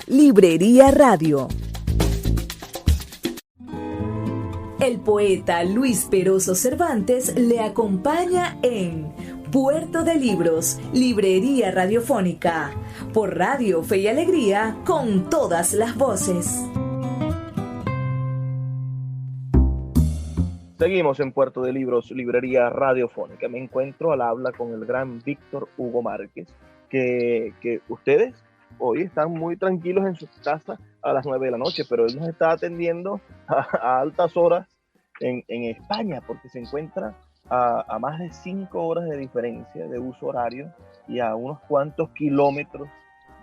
@Librería Radio. El poeta Luis Peroso Cervantes le acompaña en Puerto de Libros, Librería Radiofónica, por Radio Fe y Alegría, con todas las voces. Seguimos en Puerto de Libros, Librería Radiofónica. Me encuentro al habla con el gran Víctor Hugo Márquez, que ustedes hoy están muy tranquilos en su casa a las 9 de la noche, pero él nos está atendiendo a altas horas en España, porque se encuentra a más de 5 horas de diferencia de uso horario y a unos cuantos kilómetros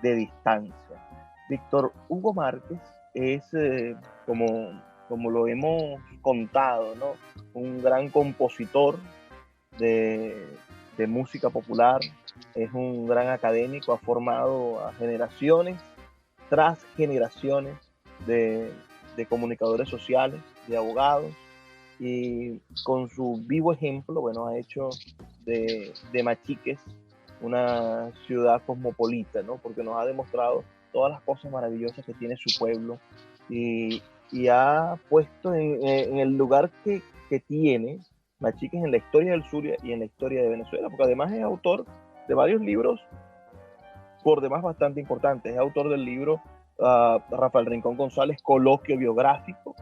de distancia. Víctor Hugo Márquez es, como lo hemos contado, ¿no?, un gran compositor de música popular, es un gran académico, ha formado a generaciones tras generaciones de comunicadores sociales, de abogados, y con su vivo ejemplo, bueno, ha hecho de Machiques una ciudad cosmopolita, ¿no? Porque nos ha demostrado todas las cosas maravillosas que tiene su pueblo y ha puesto en el lugar que tiene Machiques en la historia del Zulia y en la historia de Venezuela, porque además es autor de varios libros, por demás bastante importantes. Es autor del libro Rafael Rincón González, Coloquio Biográfico,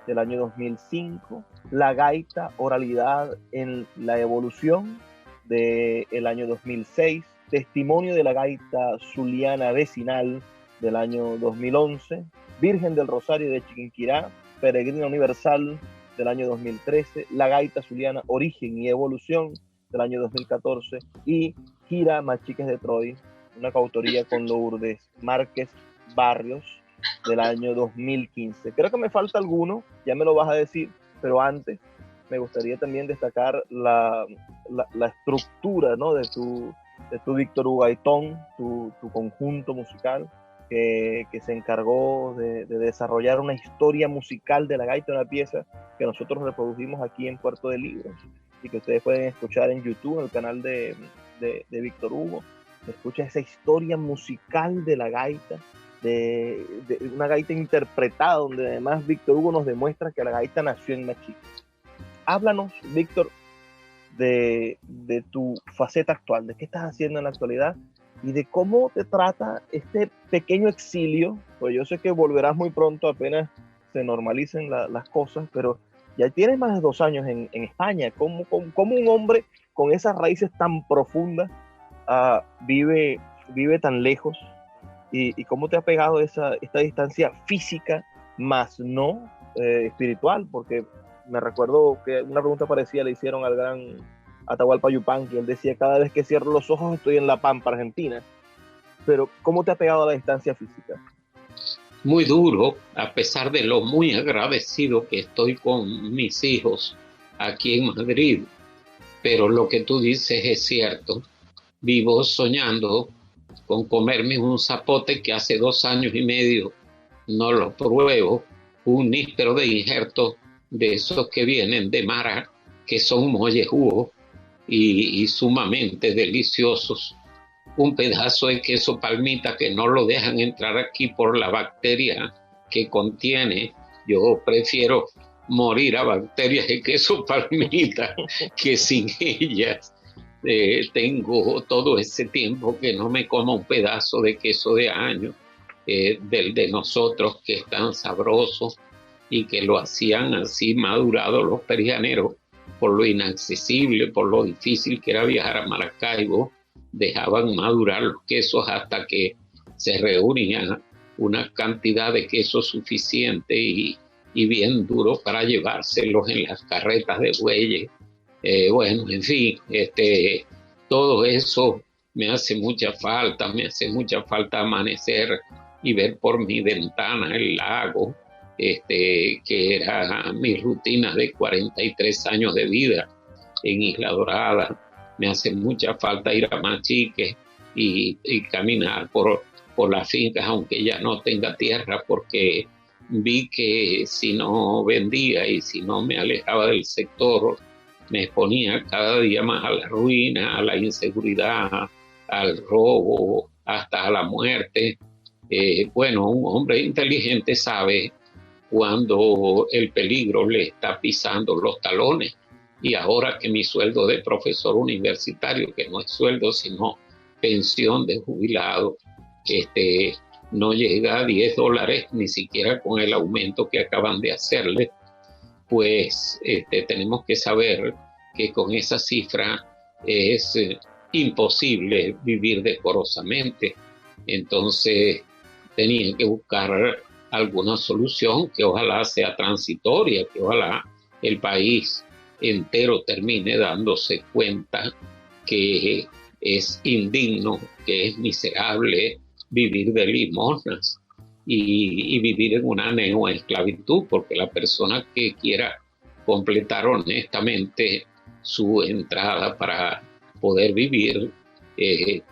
del año 2005, La Gaita, Oralidad en la Evolución, del año 2006, Testimonio de la Gaita Zuliana Vecinal, del año 2011, Virgen del Rosario de Chiquinquirá, Peregrina Universal, del año 2013, La Gaita Zuliana, Origen y Evolución, del año 2014, y Gira Machiques de Troy, una coautoría con Lourdes Márquez Barrios, del año 2015. Creo que me falta alguno, ya me lo vas a decir, pero antes me gustaría también destacar la estructura, ¿no? de tu Víctor Hugo Gaitón, tu conjunto musical, que se encargó de desarrollar una historia musical de la gaita, una pieza que nosotros reprodujimos aquí en Puerto de Libros y que ustedes pueden escuchar en YouTube, en el canal de Víctor Hugo. Escucha esa historia musical de la gaita, de una gaita interpretada, donde además Víctor Hugo nos demuestra que la gaita nació en Machiques. Háblanos, Víctor, de tu faceta actual, de qué estás haciendo en la actualidad y de cómo te trata este pequeño exilio, pues yo sé que volverás muy pronto apenas se normalicen las cosas, pero ya tienes más de 2 años en España. ¿Cómo un hombre con esas raíces tan profundas vive tan lejos? ¿Y cómo te ha pegado esta distancia física, más no espiritual? Porque me recuerdo que una pregunta parecida le hicieron al gran Atahualpa Yupanqui. Él decía: cada vez que cierro los ojos estoy en La Pampa, Argentina. Pero ¿cómo te ha pegado a la distancia física? Muy duro, a pesar de lo muy agradecido que estoy con mis hijos aquí en Madrid. Pero lo que tú dices es cierto. Vivo soñando con comerme un zapote que hace 2 años y medio no lo pruebo, un níspero de injerto de esos que vienen de Mara, que son mollejudos y sumamente deliciosos. Un pedazo de queso palmita que no lo dejan entrar aquí por la bacteria que contiene. Yo prefiero morir a bacterias de queso palmita que sin ellas. Tengo todo ese tiempo que no me como un pedazo de queso de año, del de nosotros, que es tan sabroso y que lo hacían así madurado los perianeros por lo inaccesible, por lo difícil que era viajar a Maracaibo. Dejaban madurar los quesos hasta que se reunía una cantidad de queso suficiente y bien duro para llevárselos en las carretas de bueyes. Bueno, en fin, todo eso me hace mucha falta amanecer y ver por mi ventana el lago, que era mi rutina de 43 años de vida en Isla Dorada. Me hace mucha falta ir a Machiques y caminar por las fincas, aunque ya no tenga tierra, porque vi que si no vendía y si no me alejaba del sector, me exponía cada día más a la ruina, a la inseguridad, al robo, hasta a la muerte. Bueno, un hombre inteligente sabe cuando el peligro le está pisando los talones. Y ahora que mi sueldo de profesor universitario, que no es sueldo sino pensión de jubilado, no llega a $10, ni siquiera con el aumento que acaban de hacerle, pues tenemos que saber que con esa cifra es imposible vivir decorosamente. Entonces tenía que buscar alguna solución que ojalá sea transitoria, que ojalá el país entero termine dándose cuenta que es indigno, que es miserable vivir de limosnas y vivir en una neoesclavitud, porque la persona que quiera completar honestamente su entrada para poder vivir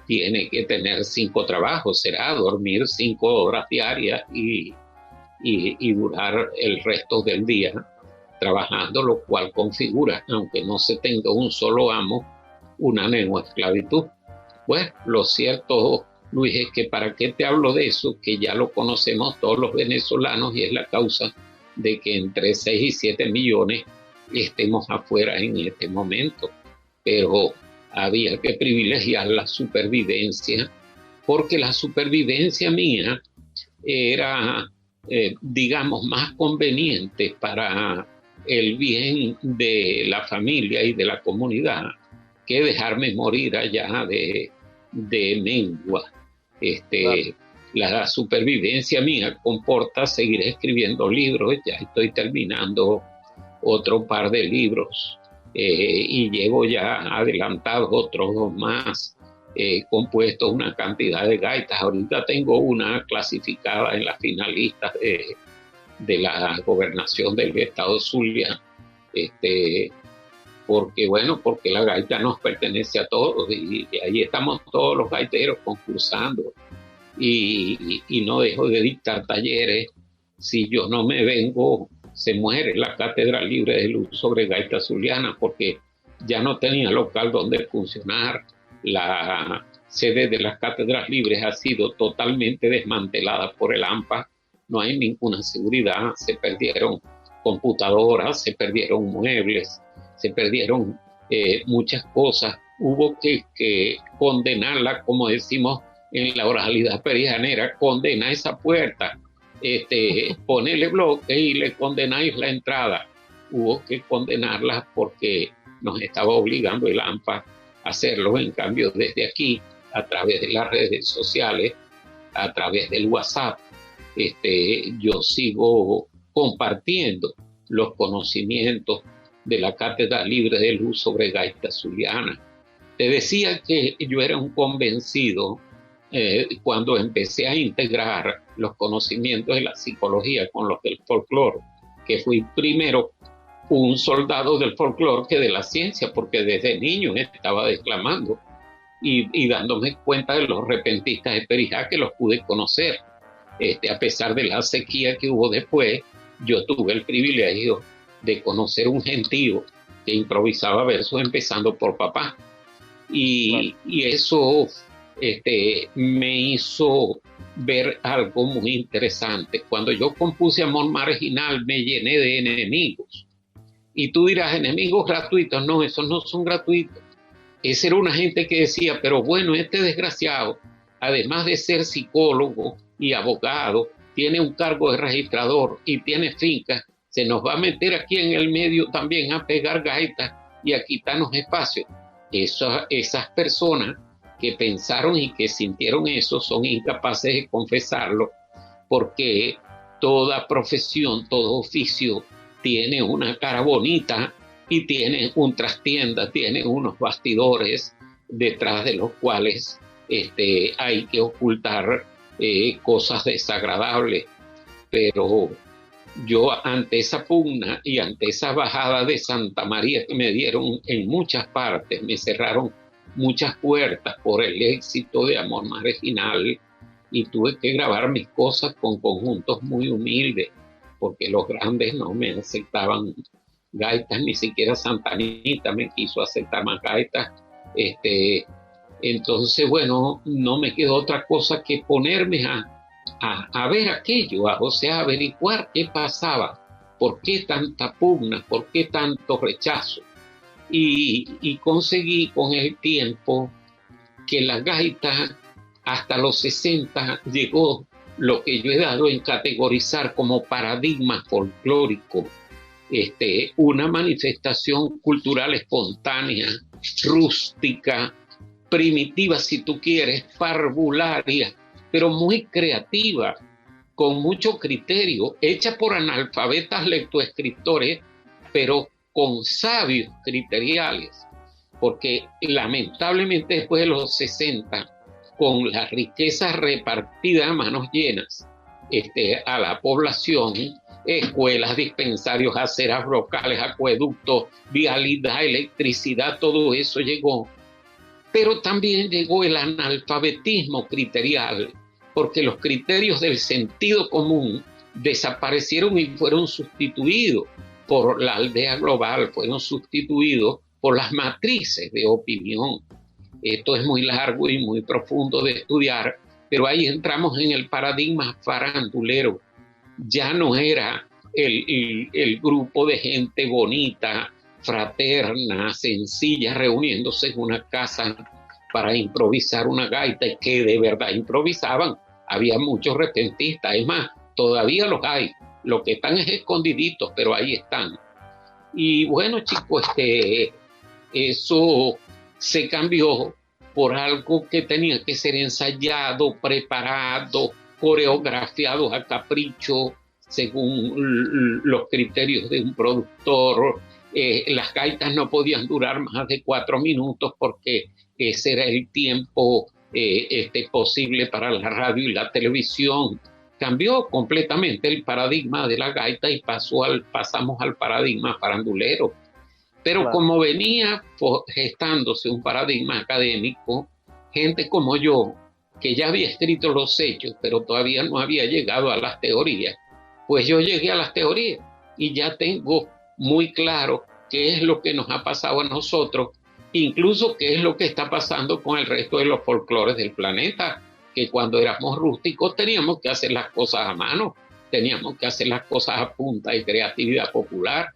tiene que tener 5 trabajos, será dormir 5 horas diarias y durar el resto del día trabajando, lo cual configura, aunque no se tenga un solo amo, una neoesclavitud. Pues lo cierto, Luis, es que para qué te hablo de eso, que ya lo conocemos todos los venezolanos y es la causa de que entre 6 y 7 millones estemos afuera en este momento. Pero había que privilegiar la supervivencia, porque la supervivencia mía era, digamos, más conveniente para el bien de la familia y de la comunidad que dejarme morir allá de mengua. Claro. La supervivencia mía comporta seguir escribiendo libros. Ya estoy terminando otro par de libros y llevo ya adelantados otros 2 más, compuestos una cantidad de gaitas. Ahorita tengo una clasificada en las finalistas de la gobernación del estado Zulia, porque la gaita nos pertenece a todos y ahí estamos todos los gaiteros concursando y no dejo de dictar talleres. Si yo no me vengo, se muere la Cátedra Libre de Luz sobre gaita zuliana, porque ya no tenía local donde funcionar. La sede de las Cátedras Libres ha sido totalmente desmantelada por el AMPA. No hay ninguna seguridad, se perdieron computadoras, se perdieron muebles, se perdieron muchas cosas. Hubo que condenarla, como decimos en la oralidad perijanera, condena esa puerta, ponerle bloque y le condenáis la entrada. Hubo que condenarla porque nos estaba obligando el AMPA a hacerlo. En cambio, desde aquí, a través de las redes sociales, a través del WhatsApp, yo sigo compartiendo los conocimientos de la Cátedra Libre de Luz sobre gaita zuliana. Te decía que yo era un convencido cuando empecé a integrar los conocimientos de la psicología con los del folclore, que fui primero un soldado del folclore que de la ciencia, porque desde niño estaba declamando y dándome cuenta de los repentistas de Perijá, que los pude conocer. A pesar de la sequía que hubo después, yo tuve el privilegio de conocer un gentío que improvisaba versos empezando por papá. Y eso me hizo ver algo muy interesante. Cuando yo compuse Amor Marginal, me llené de enemigos. Y tú dirás, enemigos gratuitos. No, esos no son gratuitos. Esa era una gente que decía, pero bueno, este desgraciado, además de ser psicólogo y abogado, tiene un cargo de registrador y tiene fincas, se nos va a meter aquí en el medio también a pegar gaitas y a quitarnos espacio. Esas personas que pensaron y que sintieron eso son incapaces de confesarlo, porque toda profesión, todo oficio tiene una cara bonita y tiene un trastienda, tiene unos bastidores detrás de los cuales hay que ocultar cosas desagradables. Pero yo, ante esa pugna y ante esa bajada de Santa María que me dieron en muchas partes, me cerraron muchas puertas por el éxito de Amor Marginal, y tuve que grabar mis cosas con conjuntos muy humildes, porque los grandes no me aceptaban gaitas, ni siquiera Santa Anita me quiso aceptar más gaitas. Entonces, bueno, no me quedó otra cosa que ponerme a ver aquello, o sea, averiguar qué pasaba, por qué tanta pugna, por qué tanto rechazo. Y conseguí con el tiempo que la gaita hasta los 60 llegó lo que yo he dado en categorizar como paradigma folclórico, una manifestación cultural espontánea, rústica, primitiva si tú quieres, parvularia, pero muy creativa, con mucho criterio, hecha por analfabetas lectoescritores, pero con sabios criteriales, porque lamentablemente después de los 60, con la riqueza repartida a manos llenas a la población, escuelas, dispensarios, aceras, brocales, acueductos, vialidad, electricidad, todo eso llegó. Pero también llegó el analfabetismo criterial, porque los criterios del sentido común desaparecieron y fueron sustituidos por la aldea global, fueron sustituidos por las matrices de opinión. Esto es muy largo y muy profundo de estudiar, pero ahí entramos en el paradigma farandulero. Ya no era el grupo de gente bonita, fraterna, sencilla, reuniéndose en una casa para improvisar una gaita, y que de verdad improvisaban. Había muchos repentistas, es más, todavía los hay. Lo que están es escondiditos, pero ahí están. Y bueno, chicos, eso se cambió por algo que tenía que ser ensayado, preparado, coreografiado a capricho, según los criterios de un productor. Las gaitas no podían durar más de 4 minutos porque ese era el tiempo posible para la radio y la televisión. Cambió completamente el paradigma de la gaita y pasamos al paradigma farandulero. Pero claro, como venía gestándose un paradigma académico, gente como yo, que ya había escrito los hechos, pero todavía no había llegado a las teorías, pues yo llegué a las teorías y ya tengo muy claro qué es lo que nos ha pasado a nosotros, incluso qué es lo que está pasando con el resto de los folclores del planeta, que cuando éramos rústicos teníamos que hacer las cosas a mano, teníamos que hacer las cosas a punta de creatividad popular.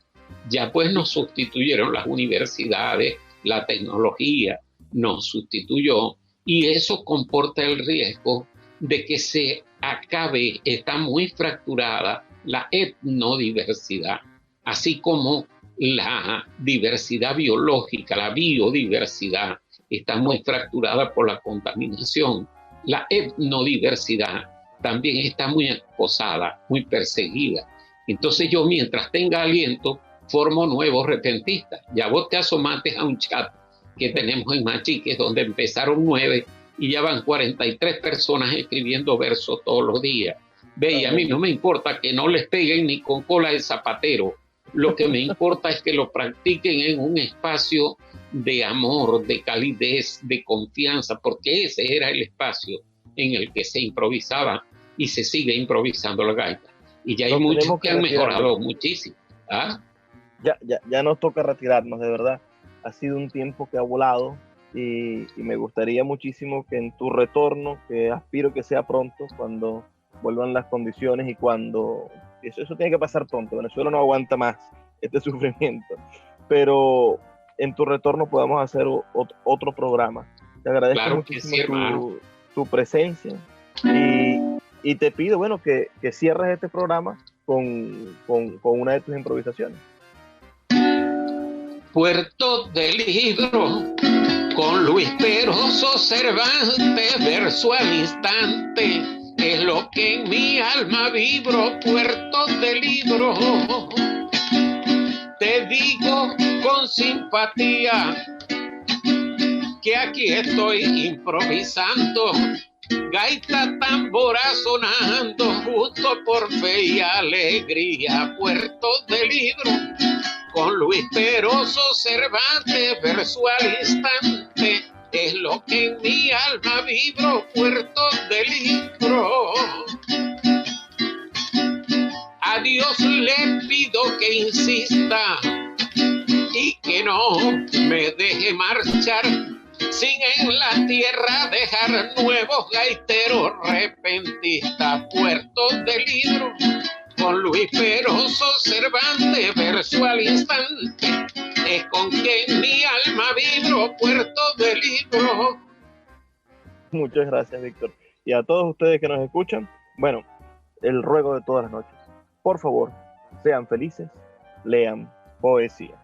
Ya pues nos sustituyeron las universidades, la tecnología nos sustituyó, y eso comporta el riesgo de que se acabe, está muy fracturada la etnodiversidad, así como la diversidad biológica, la biodiversidad está muy fracturada por la contaminación. La etnodiversidad también está muy acosada, muy perseguida. Entonces yo, mientras tenga aliento, formo nuevos repentistas. Ya vos te asomaste a un chat que tenemos en Machiques, donde empezaron 9 y ya van 43 personas escribiendo versos todos los días. Ve, y a mí no me importa que no les peguen ni con cola de zapatero. Lo que me importa es que lo practiquen en un espacio de amor, de calidez, de confianza, porque ese era el espacio en el que se improvisaba y se sigue improvisando la gaita. Y ya hay muchos que han mejorado muchísimo. ¿Ah? Ya nos toca retirarnos, de verdad. Ha sido un tiempo que ha volado y me gustaría muchísimo que en tu retorno, que aspiro que sea pronto, cuando vuelvan las condiciones y cuando... Eso tiene que pasar pronto. Venezuela no aguanta más este sufrimiento. Pero en tu retorno podamos hacer otro programa. Te agradezco claro muchísimo tu presencia y te pido, bueno, que cierres este programa con una de tus improvisaciones. Puerto del Libro, con Luis Peroso Cervantes, verso al instante, es lo que en mi alma vibro. Puerto del Libro, te digo con simpatía que aquí estoy improvisando, gaita tambora sonando, justo por fe y alegría. Puerto del Libro, con Luis Peroso Cervantes, verso al instante, es lo que en mi alma vibro. Puerto del Libro, a Dios le pido que insista y que no me deje marchar sin en la tierra dejar nuevos gaiteros repentistas. Puerto del Libro, con Luis Peroso Cervantes, verso al instante, es con que en mi alma vibro. Puerto del Libro. Muchas gracias, Víctor. Y a todos ustedes que nos escuchan, bueno, el ruego de todas las noches: por favor, sean felices, lean poesía.